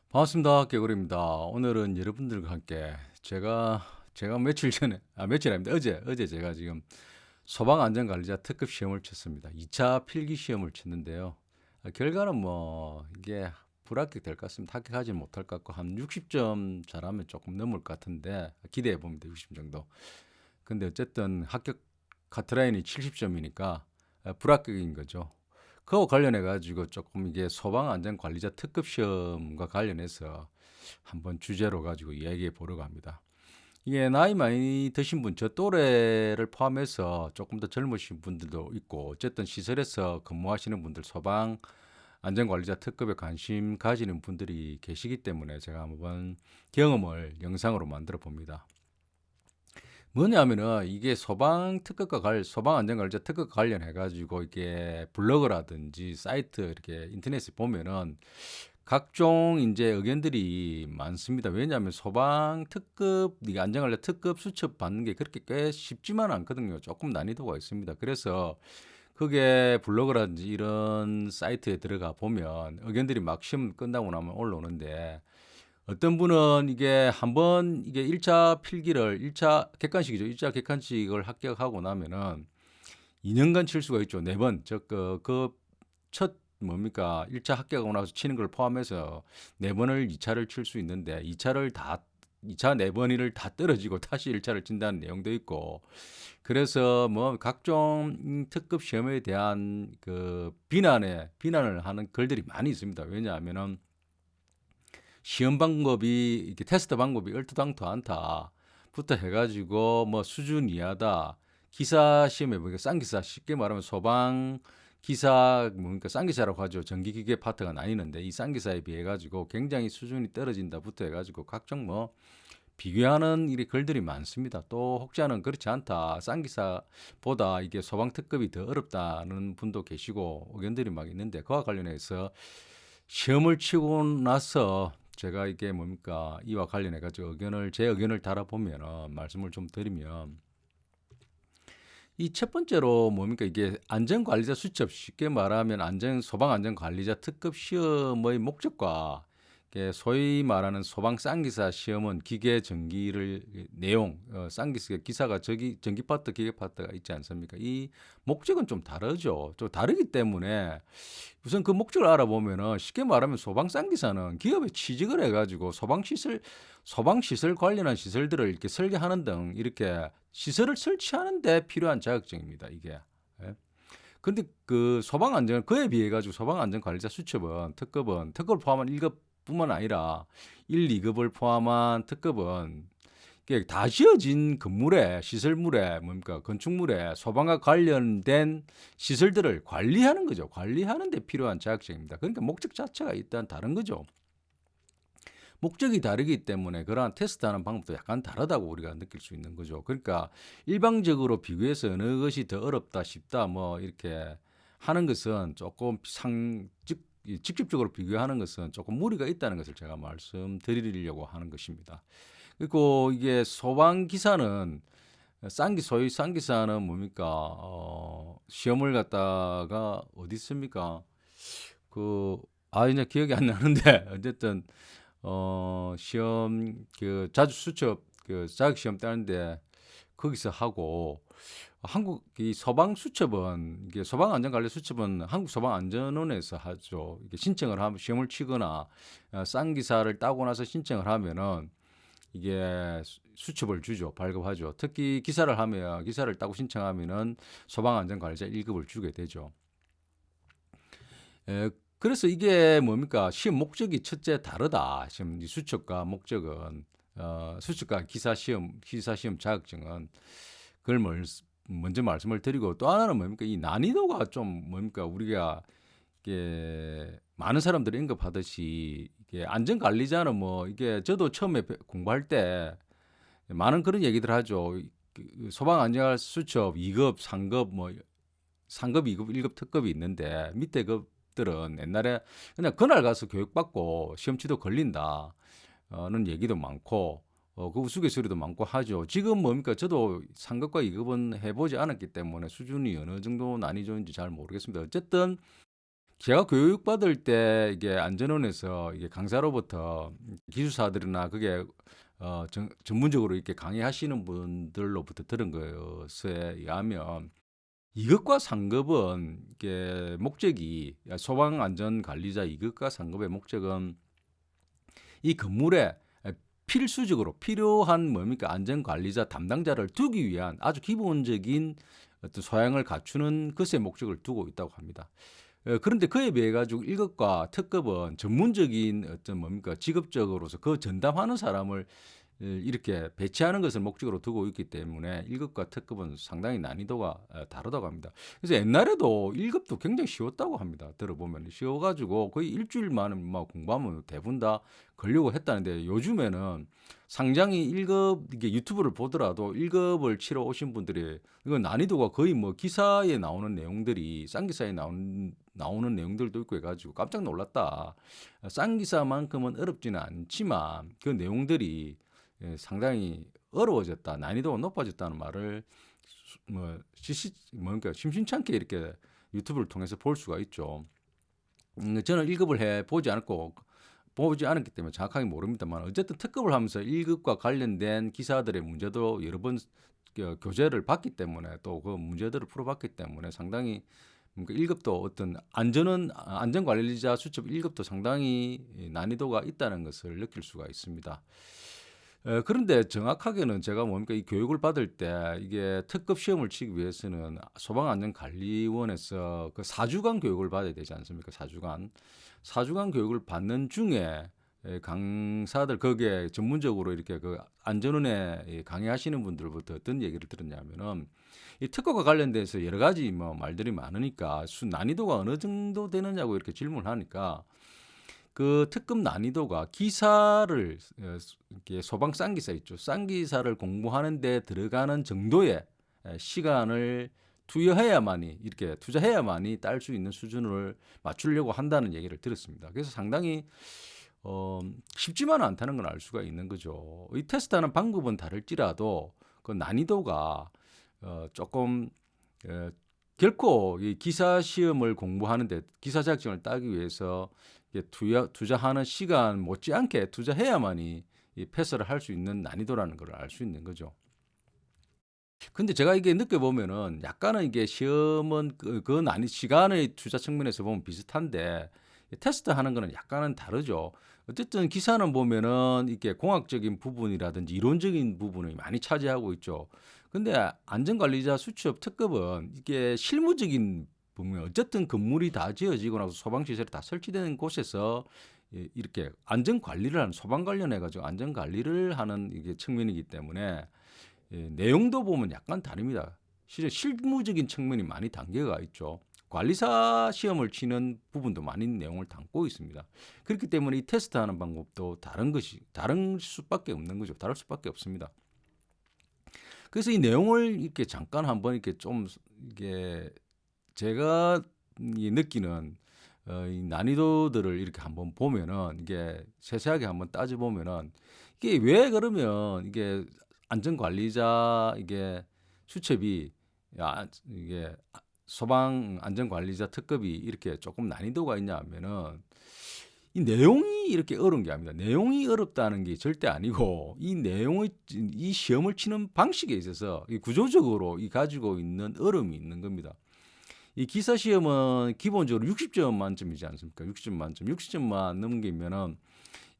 반갑습니다. 개구리입니다. 오늘은 여러분들과 함께 제가 며칠 전에 며칠 아닙니다. 어제 제가 지금 소방안전관리자 특급 시험을 쳤습니다. 2차 필기 시험을 쳤는데요. 결과는 뭐 이게 불합격 될 것 같습니다. 합격하지 못할 것 같고 한 60점 잘하면 조금 넘을 것 같은데 기대해 봅니다. 60 정도. 근데 어쨌든 합격 카트라인이 70점이니까 불합격인 거죠. 그거 관련해 가지고 조금 이게 소방안전관리자 특급 시험과 관련해서 한번 주제로 가지고 이야기해 보려고 합니다. 이게 나이 많이 드신 분, 저 또래를 포함해서 조금 더 젊으신 분들도 있고, 어쨌든 시설에서 근무하시는 분들, 소방 안전관리자 특급에 관심 가지는 분들이 계시기 때문에 제가 한번 경험을 영상으로 만들어 봅니다. 뭐냐면은 이게 소방안전관리자 특급과 관련해 가지고 이게 블로그라든지 사이트 이렇게 인터넷에 보면은 각종 이제 의견들이 많습니다. 왜냐하면 소방 특급, 이게 안전관리자 특급 수첩 받는 게 그렇게 꽤 쉽지만 않거든요. 조금 난이도가 있습니다. 그래서 그게 블로그라든지 이런 사이트에 들어가 보면 의견들이 막 시험 끝나고 나면 올라오는데 어떤 분은 이게 한번 이게 1차 필기를 1차 객관식이죠. 1차 객관식을 합격하고 나면은 2년간 칠 수가 있죠. 4번. 첫 뭡니까? 1차 합격하고 나서 치는 걸 포함해서 4번을 2차를 칠 수 있는데 2차 4번을 다 떨어지고 다시 1차를 친다는 내용도 있고 그래서 뭐 각종 특급 시험에 대한 그 비난을 하는 글들이 많이 있습니다. 왜냐하면은 시험 방법이 이렇게 테스트 방법이 얼토당토않다부터 해가지고 뭐 수준 이하다. 기사 시험에 보니까 쌍기사 쉽게 말하면 소방 기사 뭡니까 쌍기사라고 하죠. 전기기계 파트가 나뉘는데 이 쌍기사에 비해 가지고 굉장히 수준이 떨어진다부터 해가지고 각종 뭐 비교하는 이 글들이 많습니다. 또 혹자는 그렇지 않다. 쌍기사보다 이게 소방 특급이 더 어렵다는 분도 계시고 의견들이 막 있는데 그와 관련해서 시험을 치고 나서 제가 이게 뭡니까 이와 관련해 가지고 제 의견을 달아보면 말씀을 좀 드리면 이 첫 번째로 뭡니까 이게 안전관리자 수첩 쉽게 말하면 소방안전관리자 특급 시험의 목적과 이게 소위 말하는 소방 쌍기사 시험은 기계 전기를 내용 쌍기사 기사가 저기 전기 파트 기계 파트가 있지 않습니까? 이 목적은 좀 다르죠. 좀 다르기 때문에 우선 그 목적을 알아보면은 쉽게 말하면 소방상기사는 기업에 취직을 해가지고 소방시설 관련한 시설들을 이렇게 설계하는 등 이렇게 시설을 설치하는 데 필요한 자격증입니다. 이게. 예. 근데 그 소방안전 그에 비해 가지고 소방안전관리자 수첩은 특급을 포함한 1급뿐만 아니라 1, 2급을 포함한 특급은 이게 다 지어진 건물에 시설물에 뭡니까 건축물에 소방과 관련된 시설들을 관리하는 거죠. 관리하는 데 필요한 자격증입니다. 그러니까 목적 자체가 일단 다른 거죠. 목적이 다르기 때문에 그러한 테스트하는 방법도 약간 다르다고 우리가 느낄 수 있는 거죠. 그러니까 일방적으로 비교해서 어느 것이 더 어렵다 쉽다 뭐 이렇게 하는 것은 조금 직접적으로 비교하는 것은 조금 무리가 있다는 것을 제가 말씀드리려고 하는 것입니다. 그리고 이게 소방 기사는 소위 쌍기사는 뭡니까? 시험을 갖다가 어디 있습니까? 이제 기억이 안 나는데 어쨌든 시험 자주 수첩 자격 시험 따는데 거기서 하고 한국 이 소방 수첩은 이게 소방 안전관리 수첩은 한국 소방안전원에서 하죠. 이게 신청을 하면 시험을 치거나 쌍기사를 따고 나서 신청을 하면은 이게 수첩을 주죠. 발급하죠. 특히 기사를 따고 신청하면은 소방안전관리자 1급을 주게 되죠. 그래서 이게 뭡니까? 시험 목적이 첫째 다르다. 지금 이 수첩과 목적은 수첩과 기사 시험 자격증은 그걸 먼저 말씀을 드리고 또 하나는 뭡니까? 이 난이도가 좀 뭡니까? 우리가 이게 많은 사람들이 언급하듯이 이게 안전관리자는 뭐 이게 저도 처음에 공부할 때 많은 그런 얘기들 하죠. 소방안전 수첩 2급, 3급 뭐 상급, 2급, 1급 특급이 있는데 밑에 급들은 옛날에 그냥 그날 가서 교육받고 시험치도 걸린다는 얘기도 많고 그 우스갯소리도 많고 하죠. 지금 뭡니까? 저도 상급과 2급은 해보지 않았기 때문에 수준이 어느 정도 난이도인지 잘 모르겠습니다. 어쨌든 제가 교육받을 때 이게 안전원에서 이게 강사로부터 기술사들이나 그게 전문적으로 이렇게 강의하시는 분들로부터 들은 것에 의하면 이것과 상급은 이게 목적이 소방안전관리자 이것과 상급의 목적은 이 건물에 필수적으로 필요한 뭡니까 안전관리자 담당자를 두기 위한 아주 기본적인 어떤 소양을 갖추는 것의 목적을 두고 있다고 합니다. 그런데 그에 비해 가지고 1급과 특급은 전문적인 어떤 뭡니까 직업적으로서 그 전담하는 사람을 이렇게 배치하는 것을 목적으로 두고 있기 때문에 1급과 특급은 상당히 난이도가 다르다고 합니다. 그래서 옛날에도 1급도 굉장히 쉬웠다고 합니다. 들어보면 쉬워 가지고 거의 일주일 만에 막 공부하면 대부분 다 걸려고 했다는데 요즘에는 상장이 1급 이게 유튜브를 보더라도 1급을 치러 오신 분들이 이거 난이도가 거의 뭐 기사에 나오는 내용들이 싼 기사에 나오는 내용들도 있고 해가지고 깜짝 놀랐다. 싼 기사만큼은 어렵지는 않지만 그 내용들이 상당히 어려워졌다, 난이도가 높아졌다는 말을 뭔가 심심찮게 이렇게 유튜브를 통해서 볼 수가 있죠. 저는 1급을 해 보지 않았기 때문에 정확하게 모릅니다만 어쨌든 특급을 하면서 1급과 관련된 기사들의 문제도 여러 번 교재를 봤기 때문에 또 그 문제들을 풀어봤기 때문에 상당히 1급도 어떤 안전관리자 수첩 1급도 상당히 난이도가 있다는 것을 느낄 수가 있습니다. 그런데 정확하게는 제가 뭡니까 이 교육을 받을 때 이게 특급 시험을 치기 위해서는 소방안전관리원에서 그 4주간 교육을 받아야 되지 않습니까? 4주간 교육을 받는 중에 강사들 거기에 전문적으로 이렇게 그 안전원에 강의하시는 분들부터 어떤 얘기를 들었냐면은 이 특허과 관련돼서 여러 가지 뭐 말들이 많으니까 난이도가 어느 정도 되느냐고 이렇게 질문하니까 그 특급 난이도가 기사를 이렇게 소방 쌍기사 있죠. 쌍기사를 공부하는 데 들어가는 정도의 시간을 투자해야만이 딸 수 있는 수준을 맞추려고 한다는 얘기를 들었습니다. 그래서 상당히 쉽지만은 않다는 걸 알 수가 있는 거죠. 이 테스트하는 방법은 다를지라도 그 난이도가 조금 결코 이 기사 시험을 공부하는데 기사 자격증을 따기 위해서 투자하는 시간 못지않게 투자해야만이 이 패스를 할 수 있는 난이도라는 걸 알 수 있는 거죠. 근데 제가 이게 느껴보면은 약간은 이게 시험은 시간의 투자 측면에서 보면 비슷한데 테스트하는 거는 약간은 다르죠. 어쨌든 기사는 보면은 이게 공학적인 부분이라든지 이론적인 부분을 많이 차지하고 있죠. 근데 안전관리자 수첩 특급은 이게 실무적인 부분, 어쨌든 건물이 다 지어지고 나서 소방시설이 다 설치되는 곳에서 이렇게 안전관리를 하는 소방 관련해가지고 안전관리를 하는 이게 측면이기 때문에 내용도 보면 약간 다릅니다. 실무적인 측면이 많이 담겨가 있죠. 관리사 시험을 치는 부분도 많은 내용을 담고 있습니다. 그렇기 때문에 이 테스트하는 방법도 다른 수밖에 없는 거죠. 다를 수밖에 없습니다. 그래서 이 내용을 이렇게 잠깐 한번 이렇게 좀 이게 제가 느끼는 이 난이도들을 이렇게 한번 보면은 이게 세세하게 한번 따져 보면은 이게 왜 그러면 이게 안전관리자 이게 수첩이 이게 소방 안전관리자 특급이 이렇게 조금 난이도가 있냐 하면은 이 내용이 이렇게 어려운 게 아닙니다. 내용이 어렵다는 게 절대 아니고 이 시험을 치는 방식에 있어서 이 구조적으로 이 가지고 있는 어려움이 있는 겁니다. 이 기사 시험은 기본적으로 60점 만점이지 않습니까? 60점 만점. 60점만 넘기면은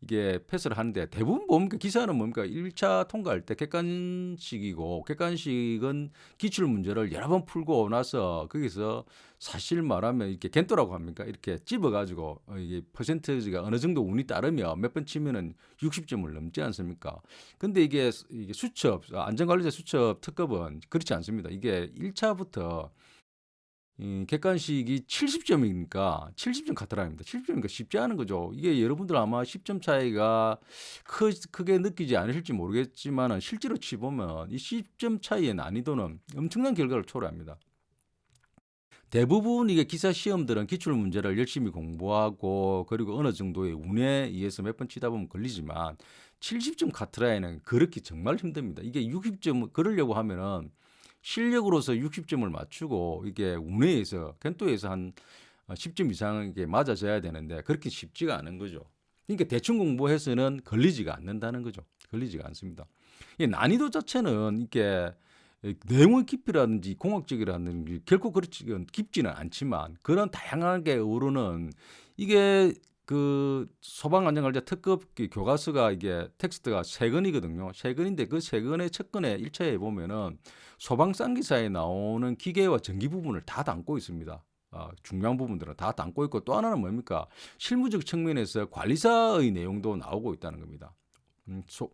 이게 패스를 하는데 대부분 뭡니까? 기사는 뭡니까? 1차 통과할 때 객관식이고 객관식은 기출 문제를 여러 번 풀고 나서 거기서 사실 말하면 이렇게 겐또라고 합니까? 이렇게 집어가지고 이게 퍼센트지가 어느 정도 운이 따르면 몇 번 치면은 60점을 넘지 않습니까? 근데 이게 수첩, 안전관리자 수첩 특급은 그렇지 않습니다. 이게 1차부터 객관식이 70점이니까 70점 카트라입니다. 70점이니까 쉽지 않은 거죠. 이게 여러분들 아마 10점 차이가 크게 느끼지 않으실지 모르겠지만 실제로 치보면 이 10점 차이의 난이도는 엄청난 결과를 초래합니다. 대부분 이게 기사 시험들은 기출 문제를 열심히 공부하고 그리고 어느 정도의 운에 의해서 몇 번 치다 보면 걸리지만 70점 카트라인은 그렇게 정말 힘듭니다. 이게 60점 그러려고 하면은 실력으로서 60점을 맞추고 이게 운에 의해서 겐토에서 한 10점 이상 이게 맞아져야 되는데 그렇게 쉽지가 않은 거죠. 그러니까 대충 공부해서는 걸리지가 않는다는 거죠. 걸리지가 않습니다. 이 난이도 자체는 이게 내용의 깊이라든지 공학적이라든지 결코 그렇지 깊지는 않지만 그런 다양하게 오르는 이게 그 소방안전관리자 특급 교과서가 이게 텍스트가 3권이거든요. 3권인데 그 3권의 첫 권에 1차에 보면은 소방쌍기사에 나오는 기계와 전기 부분을 다 담고 있습니다. 중요한 부분들은 다 담고 있고 또 하나는 뭡니까? 실무적 측면에서 관리사의 내용도 나오고 있다는 겁니다.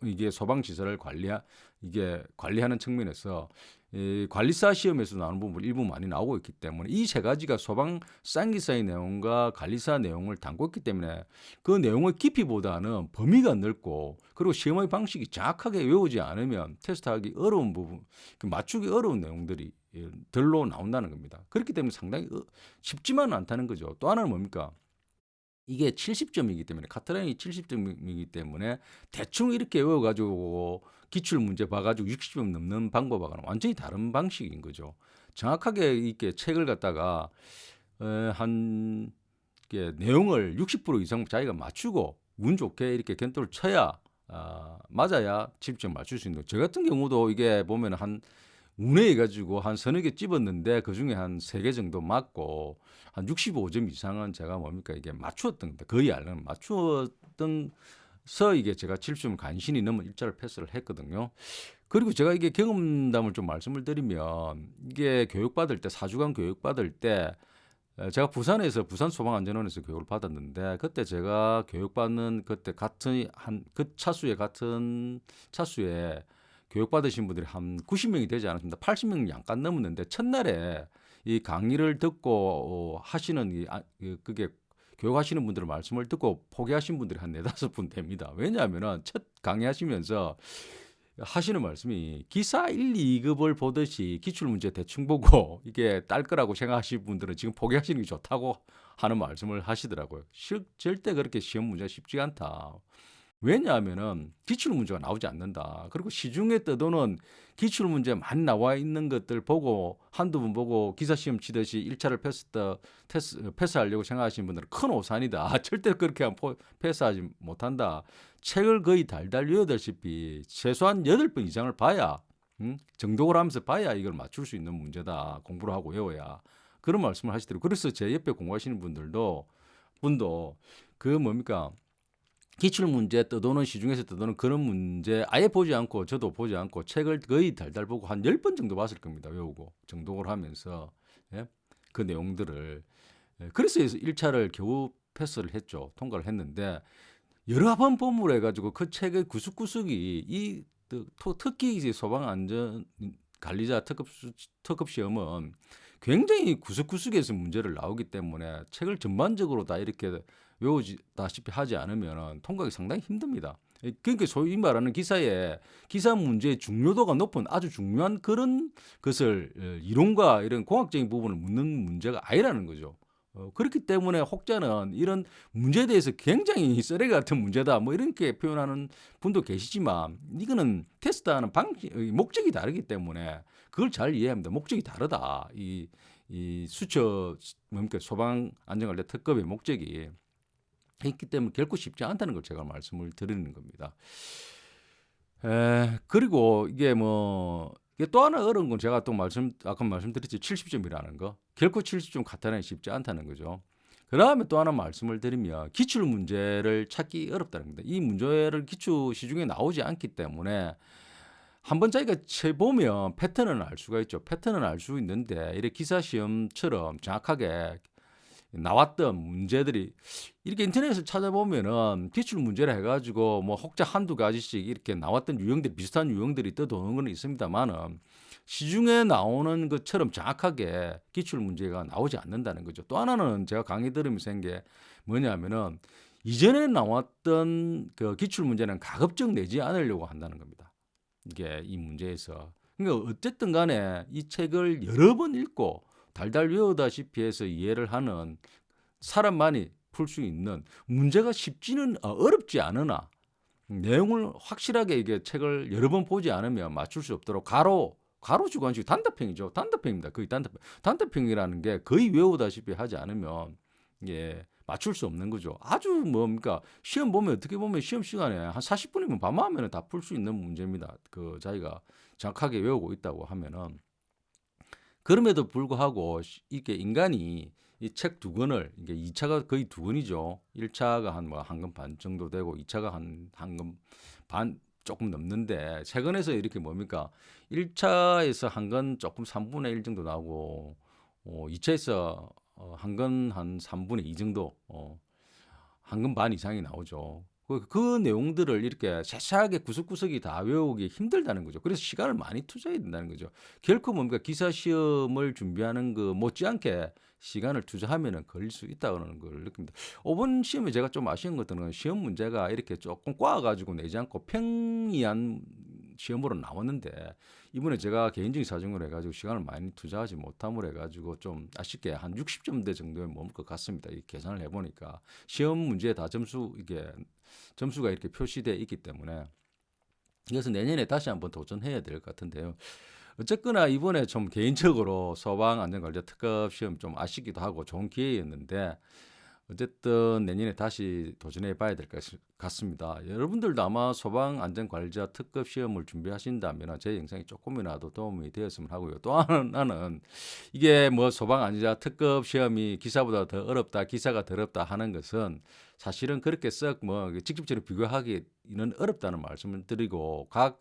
이게 소방시설을 관리하는 측면에서 이 관리사 시험에서 나오는 부분 일부 많이 나오고 있기 때문에 이 세 가지가 소방 쌍기사의 내용과 관리사 내용을 담고 있기 때문에 그 내용의 깊이보다는 범위가 넓고 그리고 시험의 방식이 정확하게 외우지 않으면 테스트하기 어려운 부분, 맞추기 어려운 내용들이 덜로 나온다는 겁니다. 그렇기 때문에 상당히 쉽지만은 않다는 거죠. 또 하나는 뭡니까? 이게 70점이기 때문에 카트라인이 70점이기 때문에 대충 이렇게 외워가지고 기출 문제 봐가지고 60점 넘는 방법하고는 완전히 다른 방식인 거죠. 정확하게 이렇게 책을 갖다가 한 내용을 60% 이상 자기가 맞추고 운 좋게 이렇게 견도를 쳐야 맞아야 70점 맞출 수 있는 거죠. 저 같은 경우도 이게 보면 한 운에 해가지고 한 서너 개 집었는데 그 중에 한 3개 정도 맞고 한 65점 이상은 제가 뭡니까 이게 맞추었던 겁니다. 거의 알는 맞추었던 서 이게 제가 70점 간신히 넘은 일자를 패스를 했거든요. 그리고 제가 이게 경험담을 좀 말씀을 드리면 이게 교육받을 때 4주간 교육받을 때 제가 부산에서 부산소방안전원에서 교육을 받았는데 그때 제가 교육받는 그때 같은 그 차수에 같은 차수에 교육받으신 분들이 한 90명이 되지 않았습니다. 80명이 약간 넘었는데 첫날에 이 강의를 듣고 하시는 그게 교육하시는 분들의 말씀을 듣고 포기하신 분들이 한 4-5분 됩니다. 왜냐하면은 첫 강의하시면서 하시는 말씀이 기사 1, 2급을 보듯이 기출문제 대충 보고 이게 딸 거라고 생각하시는 분들은 지금 포기하시는 게 좋다고 하는 말씀을 하시더라고요. 절대 그렇게 시험 문제가 쉽지가 않다. 왜냐하면은 기출문제가 나오지 않는다. 그리고 시중에 떠도는 기출문제 많이 나와 있는 것들 보고 한두 번 보고 기사시험 치듯이 1차를 패스하려고 생각하시는 분들은 큰 오산이다. 절대 그렇게 패스하지 못한다. 책을 거의 달달 외우다시피 최소한 8번 이상을 봐야 정독을 하면서 봐야 이걸 맞출 수 있는 문제다. 공부를 하고 외워야. 그런 말씀을 하시더라고요. 그래서 제 옆에 공부하시는 분도 그 뭡니까? 기출문제 떠도는 시중에서 떠도는 그런 문제 아예 보지 않고 저도 보지 않고 책을 거의 달달 보고 한 10번 정도 봤을 겁니다. 외우고 정독을 하면서 그 내용들을 그래서 1차를 겨우 패스를 했죠. 통과를 했는데 여러 번 본무를 해가지고 그 책의 구석구석이 특히 이제 소방안전관리자 특급 시험은 굉장히 구석구석에서 문제를 나오기 때문에 책을 전반적으로 다 이렇게 외우다시피 하지 않으면 통과하기 상당히 힘듭니다. 그러니까 소위 말하는 기사 문제의 중요도가 높은 아주 중요한 그런 것을 이론과 이런 공학적인 부분을 묻는 문제가 아니라는 거죠. 그렇기 때문에 혹자는 이런 문제에 대해서 굉장히 쓰레기 같은 문제다 뭐 이렇게 표현하는 분도 계시지만 이거는 테스트하는 목적이 다르기 때문에 그걸 잘 이해합니다. 목적이 다르다. 이 뭡니까 소방안전관리 특급의 목적이 있기 때문에 결코 쉽지 않다는 걸 제가 말씀을 드리는 겁니다. 그리고 이게 또 하나 어려운 건 제가 또 아까 말씀드렸죠. 70점이라는 거. 결코 70점 카타라니 쉽지 않다는 거죠. 그 다음에 또 하나 말씀을 드리면 기출 문제를 찾기 어렵다는 겁니다. 이 문제를 기출 시중에 나오지 않기 때문에 한번 자기가 쳐보면 패턴은 알 수가 있죠. 패턴은 알 수 있는데 이렇게 기사 시험처럼 정확하게 나왔던 문제들이 이렇게 인터넷에서 찾아보면은 기출 문제라 해가지고 뭐 혹자 한두 가지씩 이렇게 나왔던 비슷한 유형들이 떠도는 건 있습니다만은 시중에 나오는 것처럼 정확하게 기출 문제가 나오지 않는다는 거죠. 또 하나는 제가 강의 들으면서 한 게 뭐냐면은 이전에 나왔던 그 기출 문제는 가급적 내지 않으려고 한다는 겁니다. 이게 이 문제에서. 그러니까 어쨌든 간에 이 책을 여러 번 읽고 달달 외우다시피 해서 이해를 하는 사람만이 풀 수 있는 문제가 어렵지 않으나 내용을 확실하게 이게 책을 여러 번 보지 않으면 맞출 수 없도록 가로 주관식 단답형이죠. 단답형입니다. 거의 단답형이라는 게 거의 외우다시피 하지 않으면 예. 맞출 수 없는 거죠. 아주 뭡니까 시험 보면 어떻게 보면 시험 시간에 한 40분이면 밤하면은 다 풀 수 있는 문제입니다. 그 자기가 정확하게 외우고 있다고 하면은. 그럼에도 불구하고 이게 인간이 이 책 두 권을 이게 2 차가 거의 두 권이죠. 1 차가 한 뭐 한 권 반 정도 되고 2 차가 한 권 반 조금 넘는데 최근에서 이렇게 뭡니까 1 차에서 한 권 조금 3분의 1 정도 나오고 2 차에서 한 권 한 3분의 2 정도 한 권 반 이상이 나오죠. 그 내용들을 이렇게 세세하게 구석구석이 다 외우기 힘들다는 거죠. 그래서 시간을 많이 투자해야 된다는 거죠. 결코 뭡니까 기사 시험을 준비하는 그 못지않게 시간을 투자하면은 걸릴 수 있다는 걸 느낍니다. 이번 시험에 제가 좀 아쉬운 것들은 시험 문제가 이렇게 조금 꼬아 가지고 내지 않고 평이한 시험으로 나왔는데 이번에 제가 개인적인 사정으로 해 가지고 시간을 많이 투자하지 못함으로 해 가지고 좀 아쉽게 한 60점대 정도에 머물 것 같습니다. 이 계산을 해 보니까. 시험 문제에 다 점수가 이렇게 표시되어 있기 때문에 그래서 내년에 다시 한번 도전해야 될 것 같은데요. 어쨌거나 이번에 좀 개인적으로 소방안전관리자 특급 시험 좀 아쉽기도 하고 좋은 기회였는데 어쨌든 내년에 다시 도전해 봐야 될 것 같습니다. 여러분들도 아마 소방안전관리자 특급 시험을 준비하신다면 제 영상이 조금이라도 도움이 되었으면 하고요. 또 하나는 이게 뭐 소방안전자 특급 시험이 기사보다 더 어렵다, 기사가 더 어렵다 하는 것은 사실은 그렇게 썩 뭐 직접적으로 비교하기는 어렵다는 말씀을 드리고 각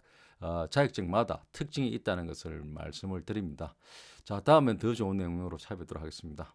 자격증마다 특징이 있다는 것을 말씀을 드립니다. 자, 다음엔 더 좋은 내용으로 찾아뵙도록 하겠습니다.